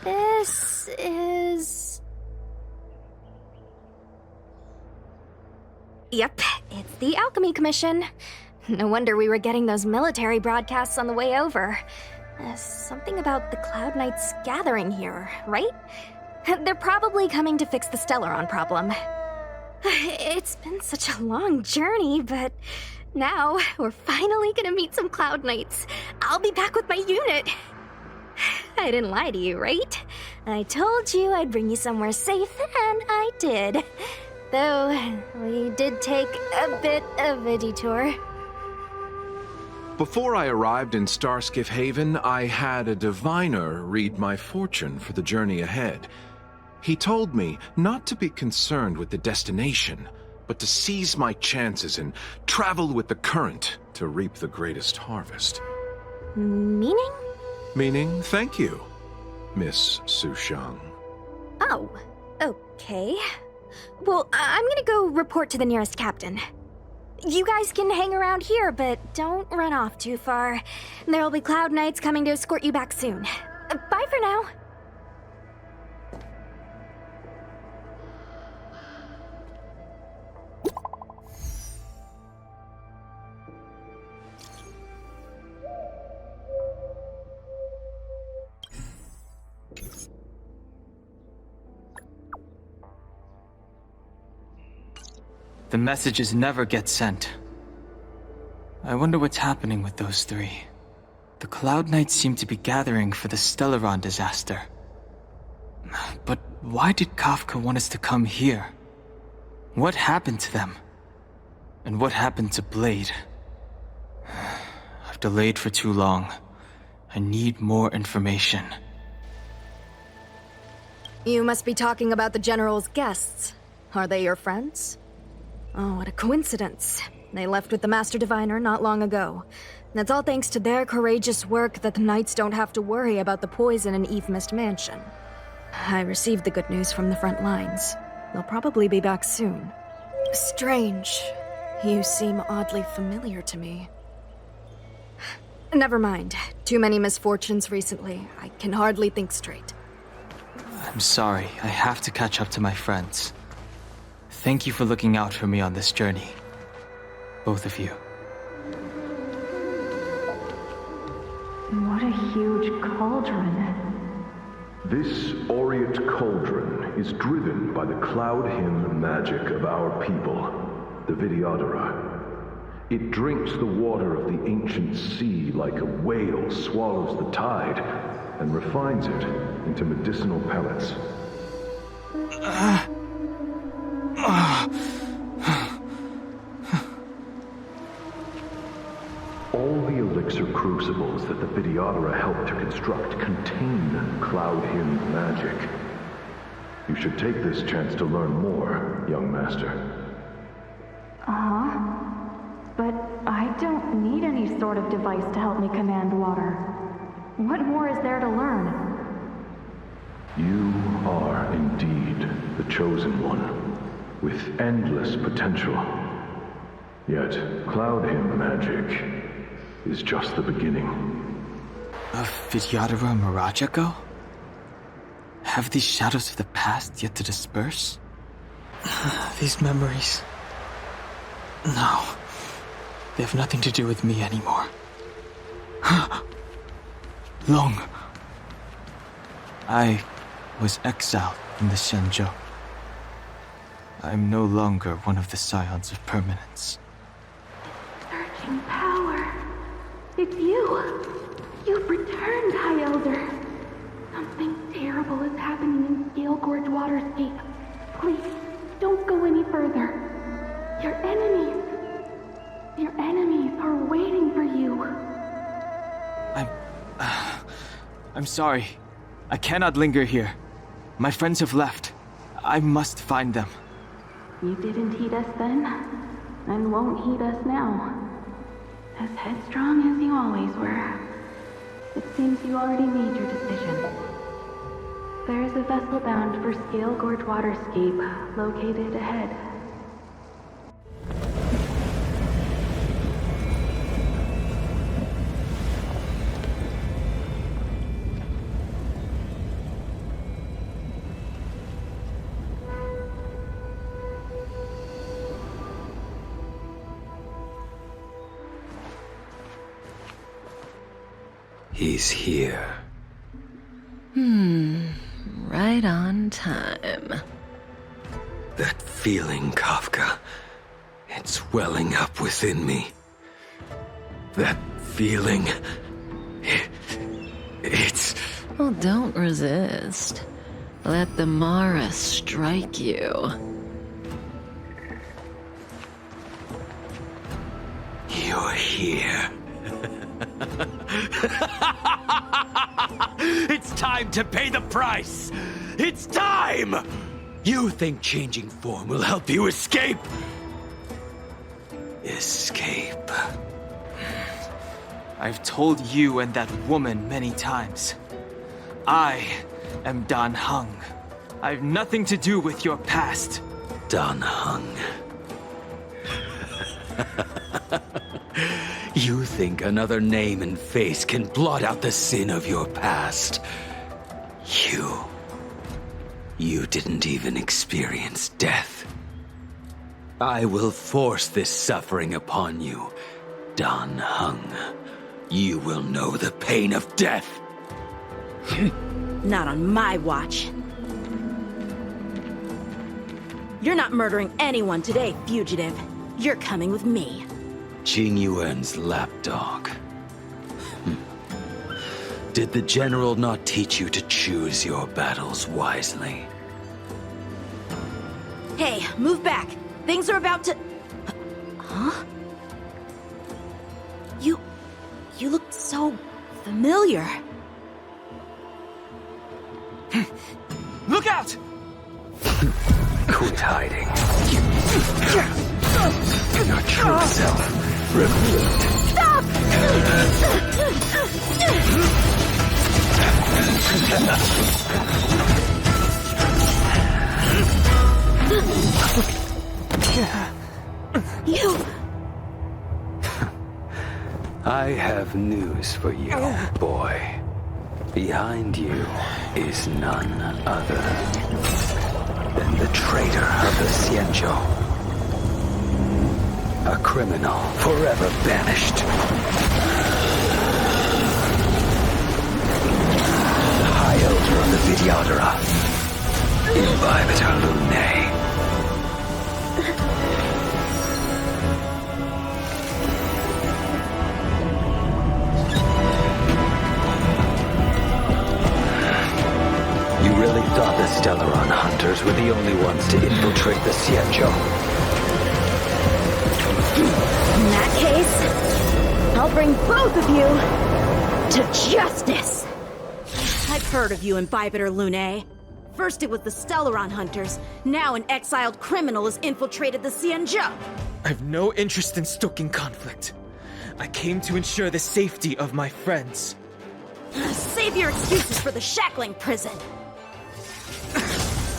This is... Yep, it's the Alchemy Commission. No wonder we were getting those military broadcasts on the way over. Something about the Cloud Knights gathering here, right? They're probably coming to fix the Stellaron problem. It's been such a long journey, but now we're finally gonna meet some Cloud Knights. I'll be back with my unit. I didn't lie to you, right? I told you I'd bring you somewhere safe, and I did. Though, we did take a bit of a detour. Before I arrived in Starskiff Haven, I had a diviner read my fortune for the journey ahead. He told me not to be concerned with the destination, but to seize my chances and travel with the current to reap the greatest harvest. Meaning? Meaning, thank you, Miss Sushang. Oh, okay. Well, I'm gonna go report to the nearest captain. You guys can hang around here, but don't run off too far. There'll be Cloud Knights coming to escort you back soon. Bye for now. The messages never get sent. I wonder what's happening with those three. The Cloud Knights seem to be gathering for the Stellaron disaster. But why did Kafka want us to come here? What happened to them? And what happened to Blade? I've delayed for too long. I need more information. You must be talking about the General's guests. Are they your friends? Oh, what a coincidence. They left with the Master Diviner not long ago. That's all thanks to their courageous work that the Knights don't have to worry about the poison in Eve Mist Mansion. I received the good news from the front lines. They'll probably be back soon. Strange. You seem oddly familiar to me. Never mind. Too many misfortunes recently. I can hardly think straight. I'm sorry. I have to catch up to my friends. Thank you for looking out for me on this journey. Both of you. What a huge cauldron. This aureate cauldron is driven by the cloud hymn magic of our people, the Vidyadhara. It drinks the water of the ancient sea like a whale swallows the tide, and refines it into medicinal pellets. All the elixir crucibles that the Vidyadhara helped to construct contain cloud hymn magic. You should take this chance to learn more, young master. But I don't need any sort of device to help me command water. What more is there to learn? You are indeed the chosen one, with endless potential. Yet, cloud hymn magic is just the beginning. Of Vidyadhara Mirajago? Have these shadows of the past yet to disperse? These memories... No. They have nothing to do with me anymore. Long. I was exiled from the Xianzhou. I'm no longer one of the Scions of Permanence. Surging power. It's you. You've returned, High Elder. Something terrible is happening in Scale Gorge Waterscape. Please, don't go any further. Your enemies are waiting for you. I'm sorry. I cannot linger here. My friends have left. I must find them. You didn't heed us then, and won't heed us now. As headstrong as you always were. It seems you already made your decision. There is a vessel bound for Scale Gorge Waterscape, located ahead. He's here. Right on time. That feeling, Kafka. It's welling up within me. That feeling... It's... Well, don't resist. Let the Mara strike you. You're here. It's time to pay the price! It's time! You think changing form will help you escape? Escape. I've told you and that woman many times. I am Dan Heng. I've nothing to do with your past. Dan Heng. You think another name and face can blot out the sin of your past? You didn't even experience death. I will force this suffering upon you, Dan Heng. You will know the pain of death. Not on my watch. You're not murdering anyone today, fugitive. You're coming with me. Qing Yuan's lapdog. Did the general not teach you to choose your battles wisely? Hey, move back. Things are about to... Huh? You look so familiar. Look out! Quit hiding. Your true self revealed. Stop! You... I have news for you, boy. Behind you is none other than the traitor of the Xianzhou. A criminal forever banished. High Elder of the Vidyadhara. Imbibitor Lunae. You really thought the Stellaron hunters were the only ones to infiltrate the Xianzhou? In that case, I'll bring both of you to justice. I've heard of you, Imbibitor Lunae. First it was the Stellaron hunters, now an exiled criminal has infiltrated the Xianzhou. I've no interest in stoking conflict. I came to ensure the safety of my friends. Save your excuses for the shackling prison.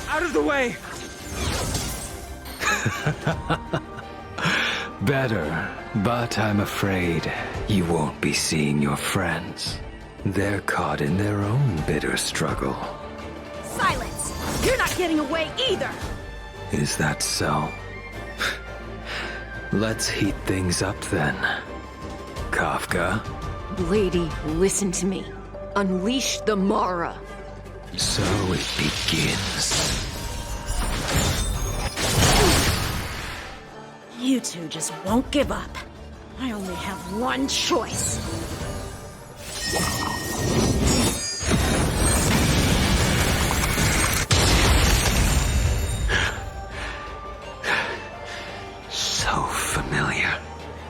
Out of the way! Better, but I'm afraid you won't be seeing your friends. They're caught in their own bitter struggle. Silence! You're not getting away either! Is that so? Let's heat things up then. Kafka? Lady, listen to me. Unleash the Mara. So it begins. You two just won't give up. I only have one choice. So familiar.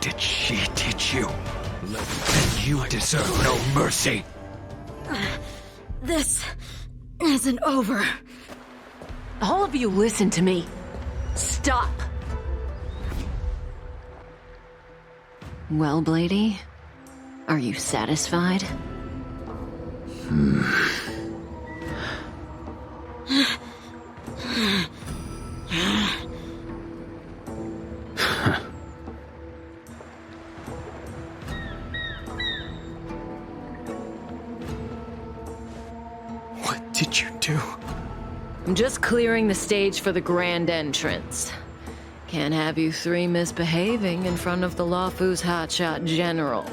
Did she teach you? Then you deserve no mercy. This isn't over. All of you listen to me. Stop. Well, Blady, are you satisfied? What did you do? I'm just clearing the stage for the grand entrance. Can't have you three misbehaving in front of the Luofu's hotshot general.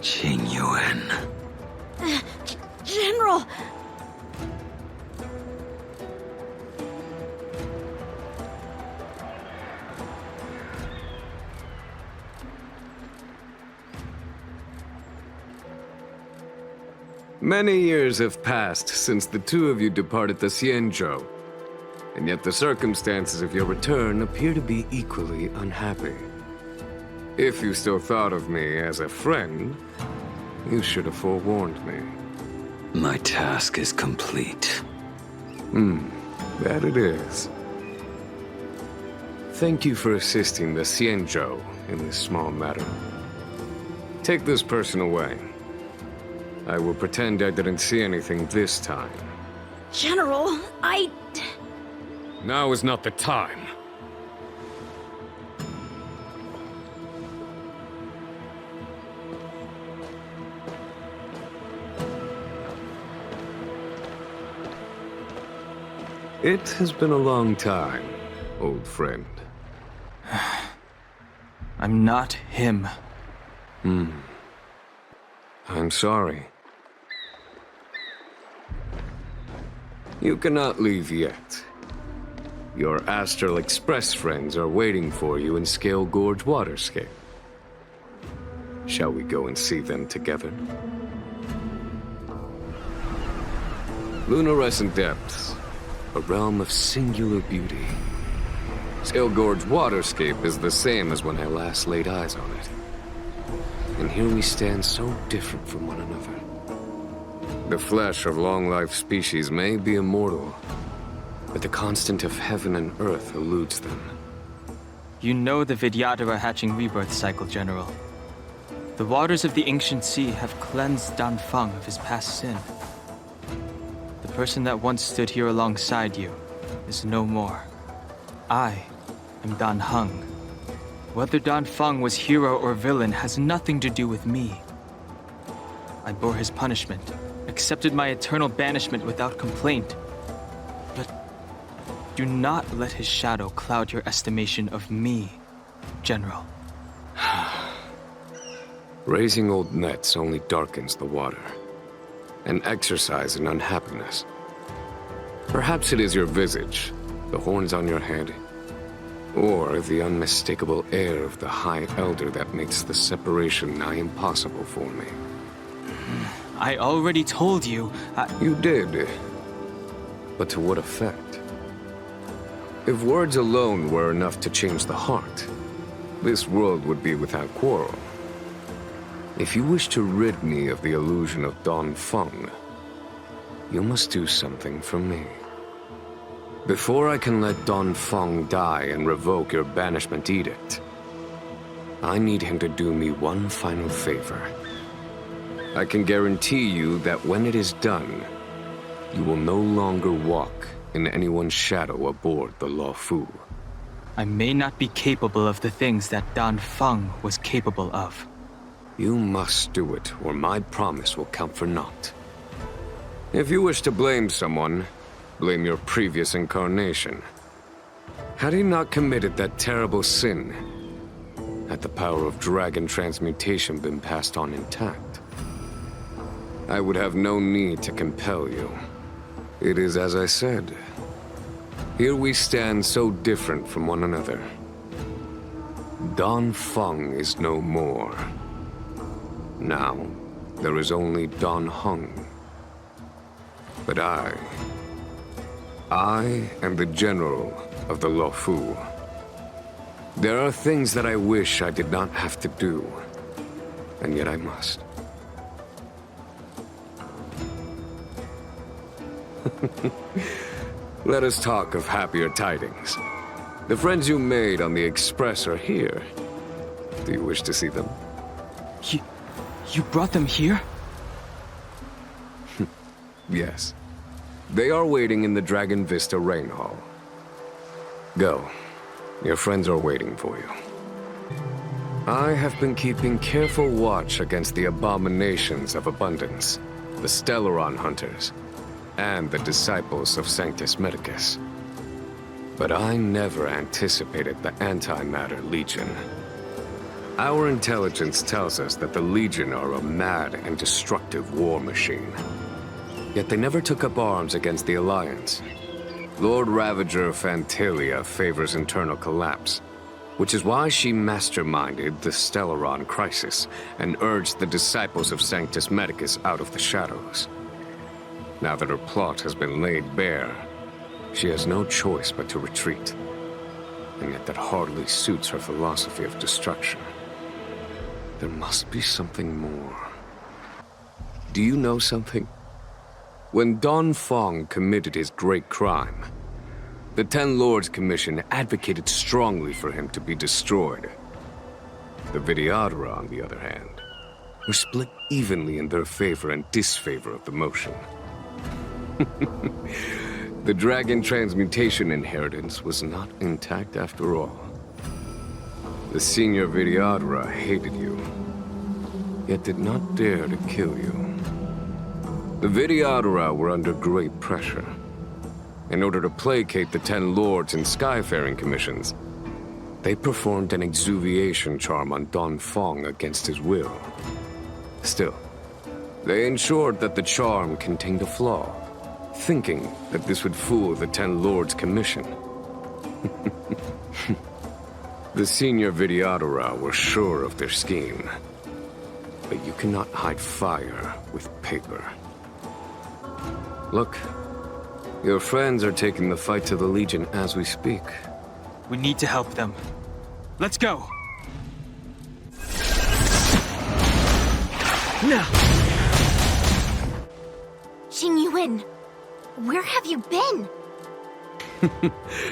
Qingyuan. General! Many years have passed since the two of you departed the Xianzhou, and yet the circumstances of your return appear to be equally unhappy. If you still thought of me as a friend, you should have forewarned me. My task is complete. That it is. Thank you for assisting the Xianzhou in this small matter. Take this person away. I will pretend I didn't see anything this time. General, Now is not the time. It has been a long time, old friend. I'm not him. I'm sorry. You cannot leave yet. Your Astral Express friends are waiting for you in Scale Gorge Waterscape. Shall we go and see them together? Lunarescent Depths, a realm of singular beauty. Scale Gorge Waterscape is the same as when I last laid eyes on it. And here we stand so different from one another. The flesh of long-life species may be immortal, but the constant of heaven and earth eludes them. You know the Vidyadhara hatching rebirth cycle, General. The waters of the ancient sea have cleansed Danfeng of his past sin. The person that once stood here alongside you is no more. I am Dan Heng. Whether Danfeng was hero or villain has nothing to do with me. I bore his punishment, accepted my eternal banishment without complaint. But do not let his shadow cloud your estimation of me, General. Raising old nets only darkens the water, an exercise in unhappiness. Perhaps it is your visage, the horns on your head, or the unmistakable air of the High Elder that makes the separation nigh impossible for me. I already told you. You did. But to what effect? If words alone were enough to change the heart, this world would be without quarrel. If you wish to rid me of the illusion of Danfeng, you must do something for me. Before I can let Danfeng die and revoke your banishment edict, I need him to do me one final favor. I can guarantee you that when it is done, you will no longer walk in anyone's shadow aboard the Luofu. I may not be capable of the things that Danfeng was capable of. You must do it, or my promise will count for naught. If you wish to blame someone, blame your previous incarnation. Had he not committed that terrible sin, had the power of dragon transmutation been passed on intact, I would have no need to compel you. It is as I said. Here we stand so different from one another. Danfeng is no more. Now, there is only Dan Heng. But I am the general of the Luofu. There are things that I wish I did not have to do, and yet I must. Let us talk of happier tidings. The friends you made on the Express are here. Do you wish to see them? You brought them here? Yes. They are waiting in the Dragon Vista Rain Hall. Go. Your friends are waiting for you. I have been keeping careful watch against the abominations of abundance, the Stellaron hunters, and the disciples of Sanctus Medicus. But I never anticipated the Antimatter Legion. Our intelligence tells us that the Legion are a mad and destructive war machine. Yet they never took up arms against the Alliance. Lord Ravager Phantalia favors internal collapse, which is why she masterminded the Stellaron crisis and urged the disciples of Sanctus Medicus out of the shadows. Now that her plot has been laid bare, she has no choice but to retreat. And yet that hardly suits her philosophy of destruction. There must be something more. Do you know something? When Don Fong committed his great crime, the Ten Lords Commission advocated strongly for him to be destroyed. The Videodora, on the other hand, were split evenly in their favor and disfavor of the motion. The Dragon Transmutation inheritance was not intact after all. The Senior Videodora hated you, yet did not dare to kill you. The Videodora were under great pressure. In order to placate the Ten Lords and Skyfaring Commissions, they performed an exuviation charm on Don Fong against his will. Still, they ensured that the charm contained a flaw, thinking that this would fool the Ten Lords Commission. The Senior Videodora were sure of their scheme. But you cannot hide fire with paper. Look, your friends are taking the fight to the Legion as we speak. We need to help them. Let's go! No! Jing Yuan, where have you been?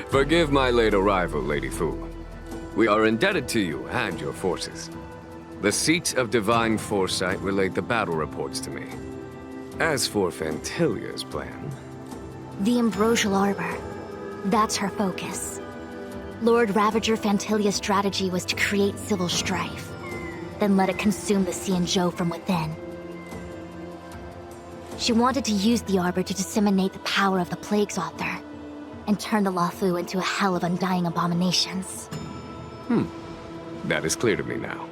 Forgive my late arrival, Lady Fu. We are indebted to you and your forces. The Seat of Divine Foresight relayed the battle reports to me. As for Phantalia's plan... The Ambrosial Arbor. That's her focus. Lord Ravager Phantalia's strategy was to create civil strife, then let it consume the Xianzhou from within. She wanted to use the Arbor to disseminate the power of the Plague's Author, and turn the Luofu into a hell of undying abominations. That is clear to me now.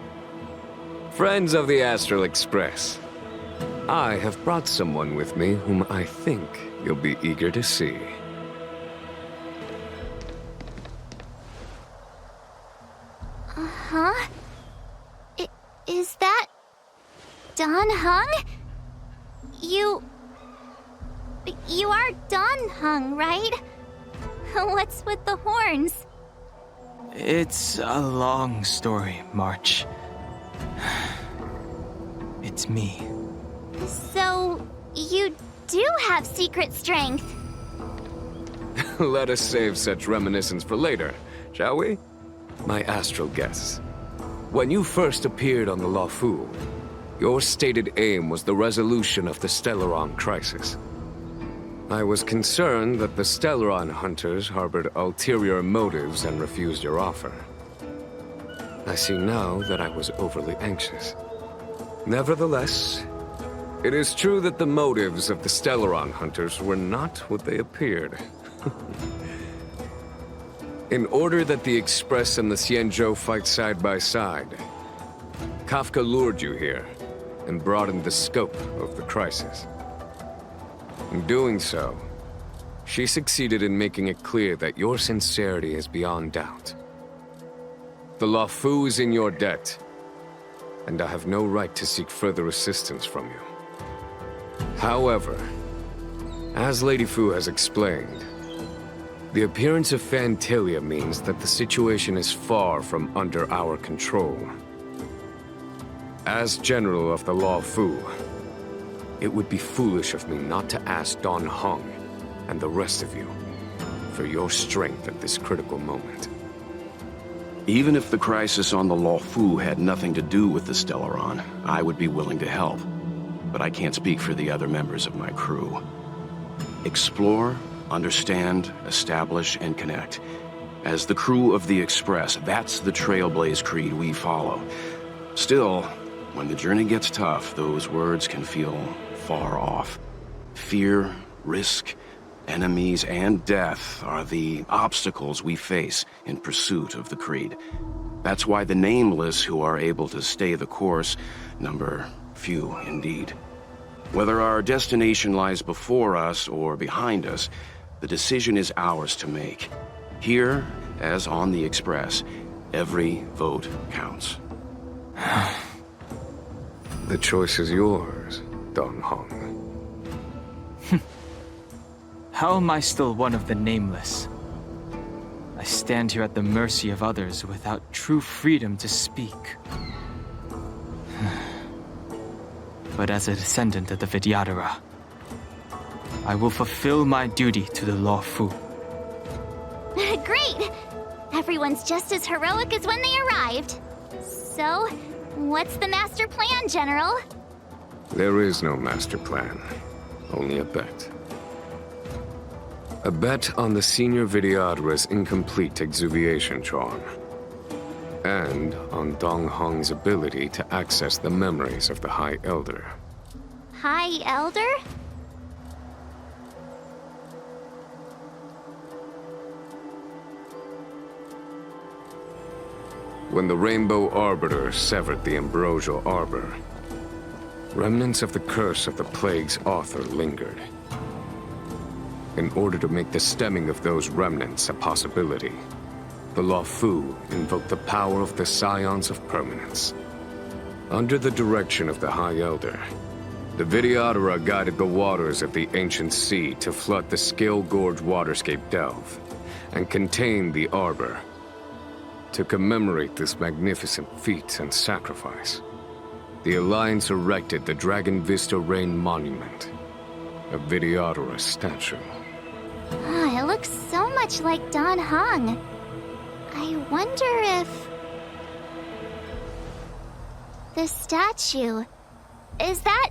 Friends of the Astral Express, I have brought someone with me whom I think you'll be eager to see. Huh? Is that... Don Hung? You are Don Hung, right? What's with the horns? It's a long story, March. It's me. So, you do have secret strength? Let us save such reminiscence for later, shall we? My astral guests. When you first appeared on the Luofu, your stated aim was the resolution of the Stellaron crisis. I was concerned that the Stellaron hunters harbored ulterior motives and refused your offer. I see now that I was overly anxious. Nevertheless, it is true that the motives of the Stellaron hunters were not what they appeared. In order that the Express and the Xianzhou fight side by side, Kafka lured you here and broadened the scope of the crisis. In doing so, she succeeded in making it clear that your sincerity is beyond doubt. The Luofu is in your debt, and I have no right to seek further assistance from you. However, as Lady Fu has explained, the appearance of Phantalia means that the situation is far from under our control. As General of the Luofu, it would be foolish of me not to ask Don Hung and the rest of you for your strength at this critical moment. Even if the crisis on the Luofu had nothing to do with the Stellaron, I would be willing to help. But I can't speak for the other members of my crew. Explore, understand, establish, and connect. As the crew of the Express, that's the Trailblaze creed we follow. Still, when the journey gets tough, those words can feel far off. Fear, Risk, enemies, and death are the obstacles we face in pursuit of the Creed. That's why the nameless who are able to stay the course number few indeed. Whether our destination lies before us or behind us, the decision is ours to make. Here, as on the Express, every vote counts. The choice is yours, Don Hong. How am I still one of the nameless? I stand here at the mercy of others without true freedom to speak. But as a descendant of the Vidyadhara, I will fulfill my duty to the Luofu. Great! Everyone's just as heroic as when they arrived. So, what's the master plan, General? There is no master plan, only a bet. A bet on the senior Vidyadhara's incomplete exuviation charm. And on Dong Hong's ability to access the memories of the High Elder. High Elder? When the Rainbow Arbiter severed the Ambrosial Arbor, remnants of the curse of the Plague's author lingered. In order to make the stemming of those remnants a possibility, the Luofu invoked the power of the Scions of Permanence. Under the direction of the High Elder, the Vidyadhara guided the waters of the ancient sea to flood the Scale Gorge waterscape delve and contain the Arbor. To commemorate this magnificent feat and sacrifice, the Alliance erected the Dragon Vista Rain Monument, a Vidyadhara statue. Oh, it looks so much like Don Hong. I wonder if... the statue... is that...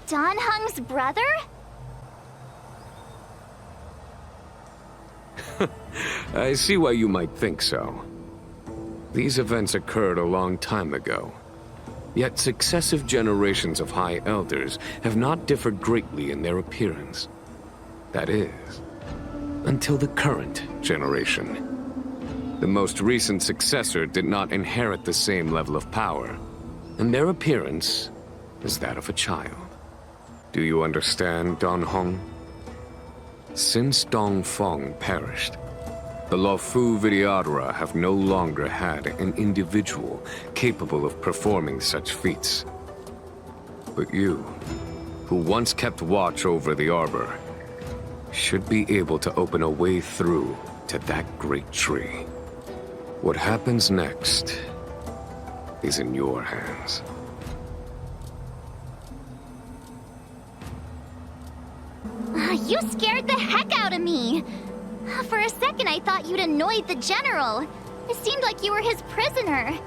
Don Hong's brother? I see why you might think so. These events occurred a long time ago. Yet successive generations of High Elders have not differed greatly in their appearance. That is, until the current generation. The most recent successor did not inherit the same level of power, and their appearance is that of a child. Do you understand, Don Hong? Since Dong Feng perished, the Luofu Vidyadhara have no longer had an individual capable of performing such feats. But you, who once kept watch over the Arbor, should be able to open a way through to that great tree. What happens next is in your hands. You scared the heck out of me! For a second I thought you'd annoyed the General. It seemed like you were his prisoner.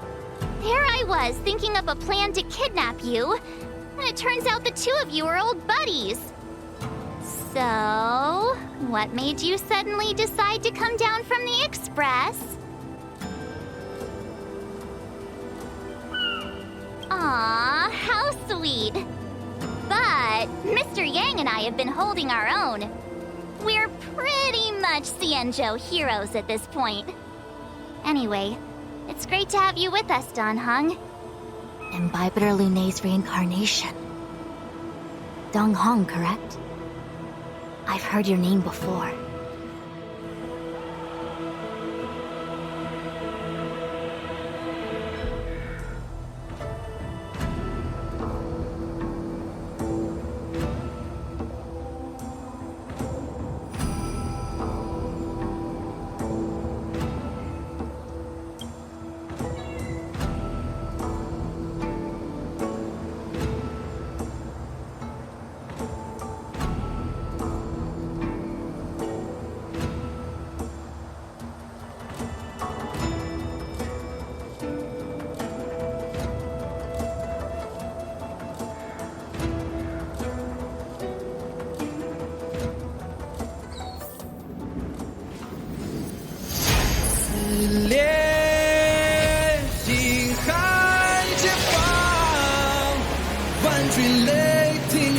There I was, thinking of a plan to kidnap you, and it turns out the two of you are old buddies. So, what made you suddenly decide to come down from the Express? Aw, how sweet. But Mr. Yang and I have been holding our own. We're pretty much Xianzhou heroes at this point. Anyway, it's great to have you with us, Don Hong. Imbibitor Lunay's reincarnation. Dong Hong, correct? I've heard your name before.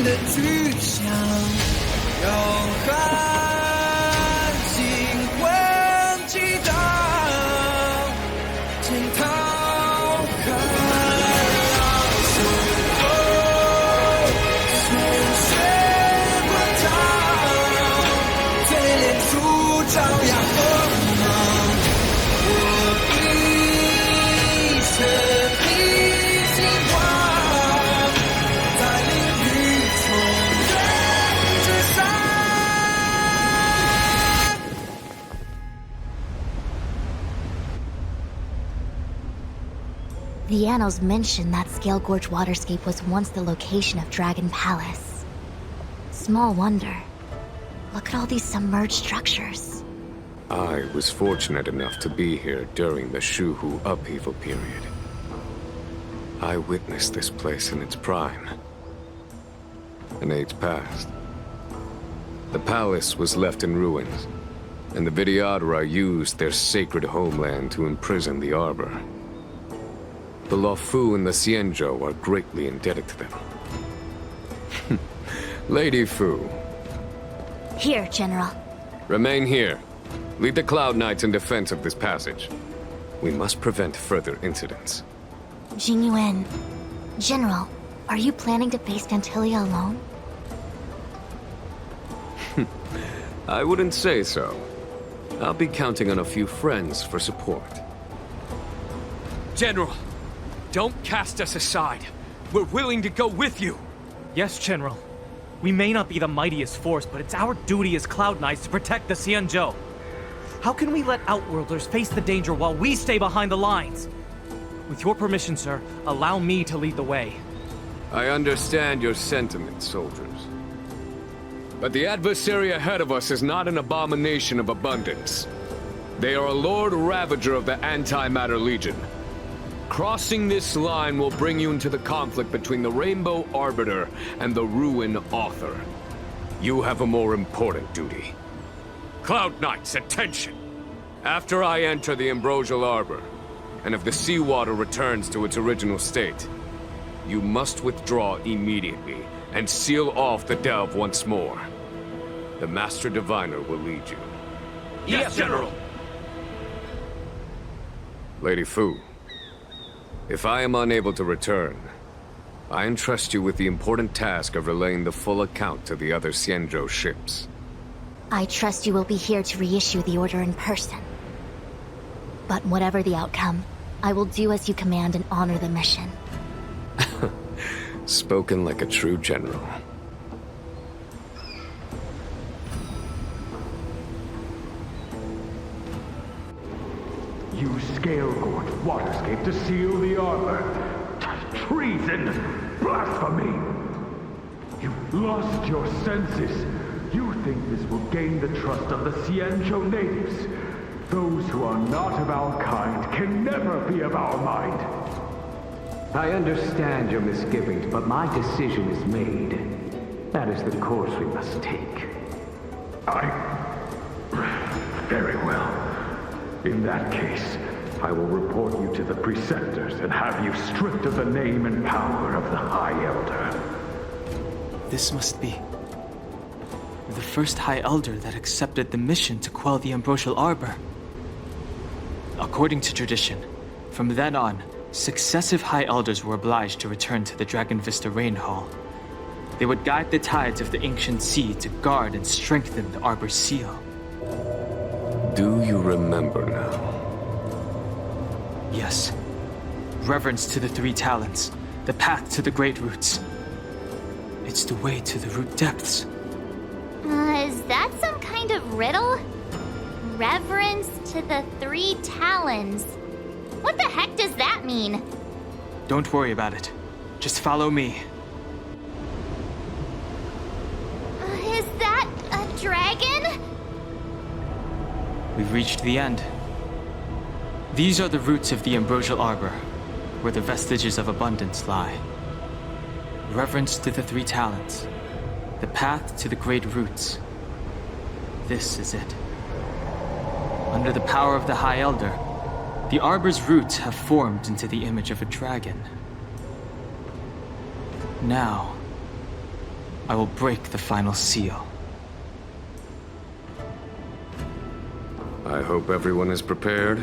的具象，要喊惊魂激荡，惊涛骇浪，随风鲜血滚烫，淬炼出张扬锋芒。我一生披星光，在领域重任之上。The annals mention that Scale Gorge waterscape was once the location of Dragon Palace. Small wonder. Look at all these submerged structures. I was fortunate enough to be here during the Shuhu upheaval period. I witnessed this place in its prime. An age passed. The palace was left in ruins, and the Vidyadhara used their sacred homeland to imprison the Arbor. The Luofu and the Xianzhou are greatly indebted to them. Lady Fu. Here, General. Remain here. Lead the Cloud Knights in defense of this passage. We must prevent further incidents. Jing Yuan. General, are you planning to face Vantilia alone? I wouldn't say so. I'll be counting on a few friends for support. General, don't cast us aside. We're willing to go with you. Yes, General. We may not be the mightiest force, but it's our duty as Cloud Knights to protect the Xianzhou. How can we let Outworlders face the danger while we stay behind the lines? With your permission, sir, allow me to lead the way. I understand your sentiments, soldiers. But the adversary ahead of us is not an abomination of abundance. They are a Lord Ravager of the Antimatter Legion. Crossing this line will bring you into the conflict between the Rainbow Arbiter and the Ruin Author. You have a more important duty. Cloud Knights, attention! After I enter the Ambrosial Arbor, and if the seawater returns to its original state, you must withdraw immediately and seal off the delve once more. The Master Diviner will lead you. Yes, General! Lady Fu, if I am unable to return, I entrust you with the important task of relaying the full account to the other Xianzhou ships. I trust you will be here to reissue the order in person. But whatever the outcome, I will do as you command and honor the mission. Spoken like a true general. Use Scale Gorge waterscape to seal the arbor. Treason! Blasphemy! You've lost your senses. You think this will gain the trust of the Xianzhou natives. Those who are not of our kind can never be of our mind. I understand your misgivings, but my decision is made. That is the course we must take. Very well. In that case, I will report you to the Preceptors and have you stripped of the name and power of the High Elder. This must be the first High Elder that accepted the mission to quell the Ambrosial Arbor. According to tradition, from then on, successive High Elders were obliged to return to the Dragon Vista Rain Hall. They would guide the tides of the ancient sea to guard and strengthen the Arbor's seal. Do you remember now? Yes. Reverence to the three talents, the path to the great roots. It's the way to the root depths. Is that some kind of riddle? Reverence to the three talons. What the heck does that mean? Don't worry about it. Just follow me. Is that a dragon? We've reached the end. These are the roots of the Ambrosial Arbor, where the vestiges of abundance lie. Reverence to the three talents, the path to the great roots. This is it. Under the power of the High Elder, the Arbor's roots have formed into the image of a dragon. Now, I will break the final seal. I hope everyone is prepared.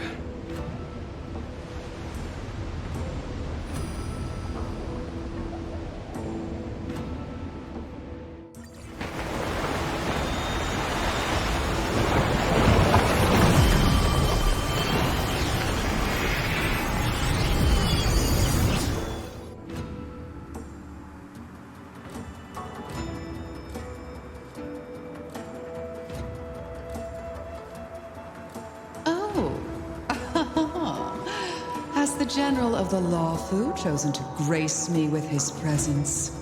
Has the General of the Luofu chosen to grace me with his presence?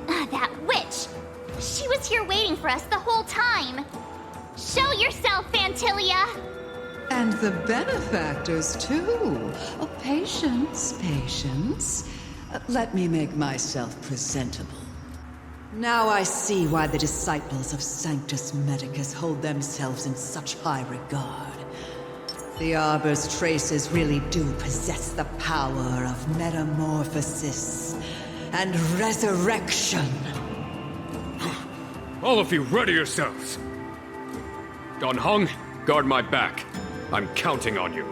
That witch! She was here waiting for us the whole time! Show yourself, Phantilia! And the benefactors, too. Oh, patience, patience. Let me make myself presentable. Now I see why the disciples of Sanctus Medicus hold themselves in such high regard. The Arbor's traces really do possess the power of metamorphosis and resurrection. All of you, ready yourselves! Dan Heng, guard my back. I'm counting on you.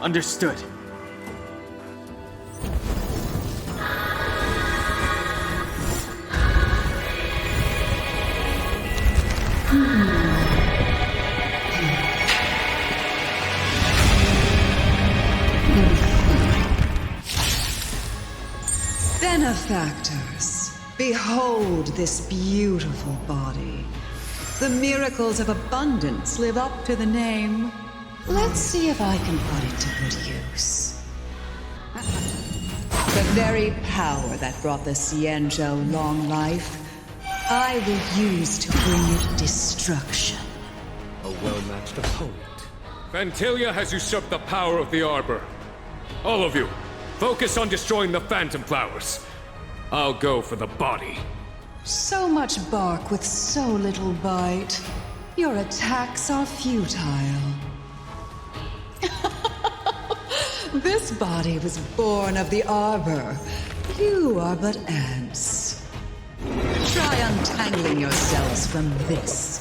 Understood. Benefactors, behold this beautiful body. The miracles of abundance live up to the name. Let's see if I can put it to good use. The very power that brought the Xianzhou long life, I will use to bring it destruction. A well-matched opponent. Phantilia has usurped the power of the Arbor. All of you, focus on destroying the Phantom Flowers. I'll go for the body. So much bark with so little bite. Your attacks are futile. This body was born of the Arbor. You are but ants. Try untangling yourselves from this.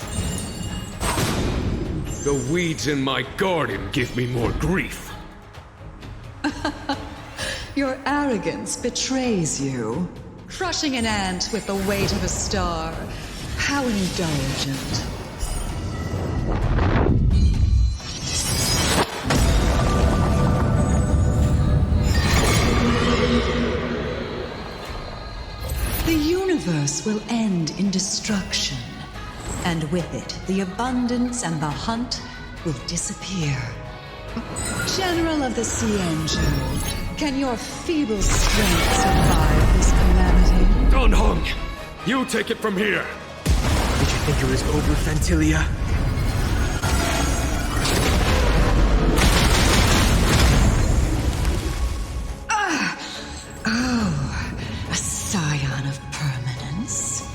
The weeds in my garden give me more grief. Your arrogance betrays you. Crushing an ant with the weight of a star. How indulgent. The universe will end in destruction. And with it, the abundance and the hunt will disappear. General of the Xianzhou, can your feeble strength survive this calamity? Dan Heng, you take it from here. Did you think it was over, Phantilia? A scion of permanence.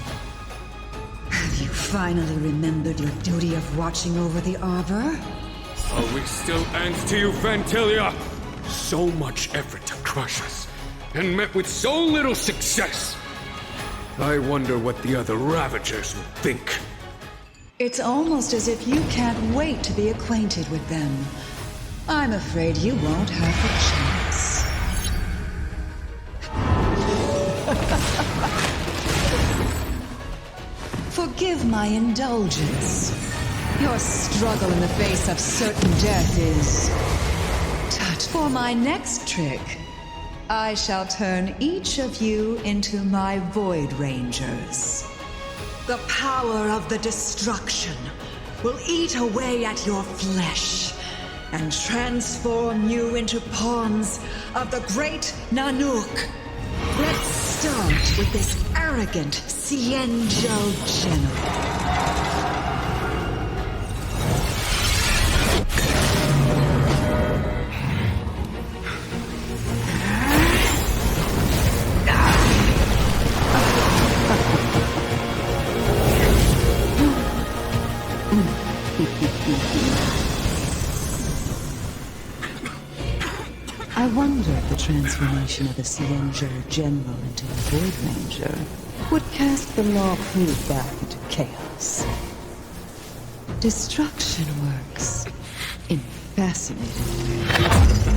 Have you finally remembered your duty of watching over the Arbor? Are we still ants to you, Phantilia? So much effort to crush us, and met with so little success. I wonder what the other Ravagers would think. It's almost as if you can't wait to be acquainted with them. I'm afraid you won't have a chance. Forgive my indulgence. Your struggle in the face of certain death is touch. For my next trick, I shall turn each of you into my Void Rangers. The power of the destruction will eat away at your flesh and transform you into pawns of the great Nanook. Let's start with this arrogant Xianzhou general. I wonder if the transformation of the Xianzhou General into a Void Ranger would cast the Luofu back into chaos. Destruction works in fascinating ways.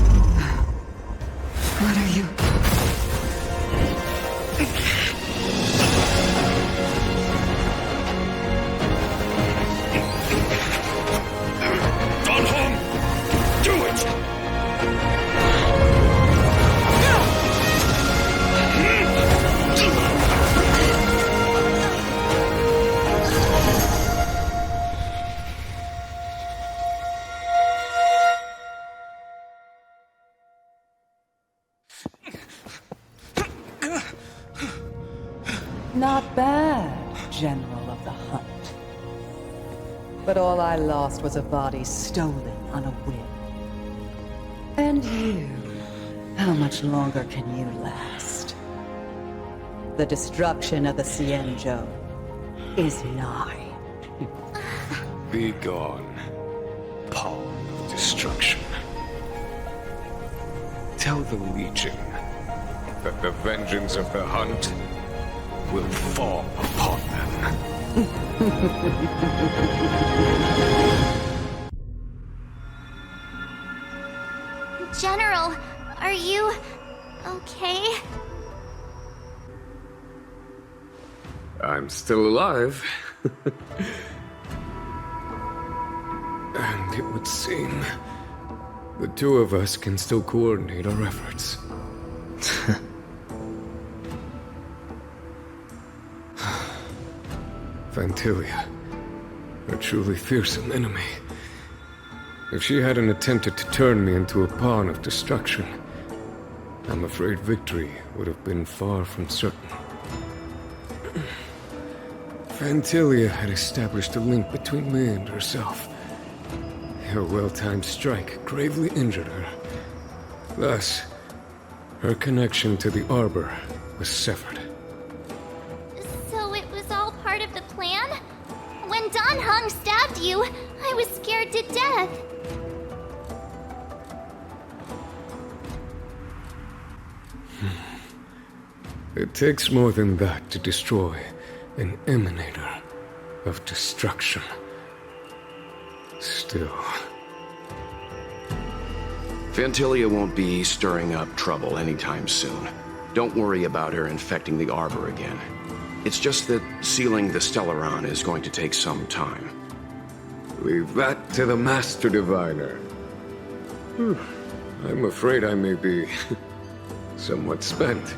What are you? Not bad, General of the Hunt. But all I lost was a body stolen on a whim. And you, how much longer can you last? The destruction of the Xianzhou is nigh. Be gone, pawn of destruction. Tell the Legion that the vengeance of the Hunt will fall upon them. General, are you okay? I'm still alive. And it would seem the two of us can still coordinate our efforts. Vantilia, a truly fearsome enemy. If she hadn't attempted to turn me into a pawn of destruction, I'm afraid victory would have been far from certain. Vantilia had established a link between me and herself. Her well-timed strike gravely injured her. Thus, her connection to the Arbor was severed. So it was all part of the plan? When Dan Heng stabbed you, I was scared to death. It takes more than that to destroy an emanator of destruction. Still... Vantilia won't be stirring up trouble anytime soon. Don't worry about her infecting the Arbor again. It's just that sealing the Stellaron is going to take some time. Leave that to the Master Diviner. I'm afraid I may be somewhat spent.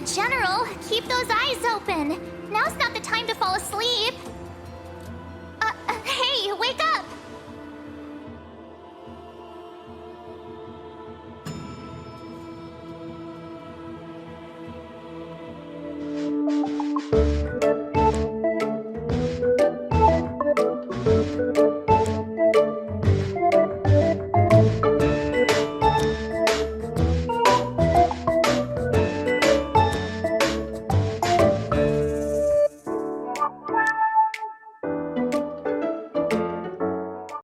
General, keep those eyes open. Now's not the time to fall asleep. Hey, wake up!